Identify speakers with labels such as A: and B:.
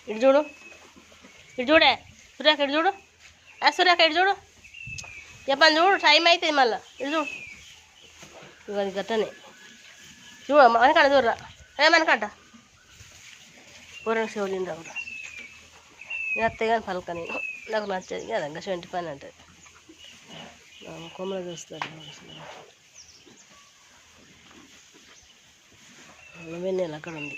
A: ఇటు చూడు, ఇటు చూడే సురేఖ, ఇటు చూడు. సురేఖ ఇటు చూడు, చెప్పని చూడు, టైం అవుతుంది మళ్ళీ. ఇటు చూడు, ఇవన్నీ గట్టనే చూడ మనకంట చూడరా, ఏమనకంట పూర్ణ శివులిందా కూడా నేను అత్తయ్య కానీ పలక నేను నాకు నచ్చేది కదా సెంటి పని అంటది. కొమ్మలు చూస్తాడు వెన్నెల అక్కడ ఉంది.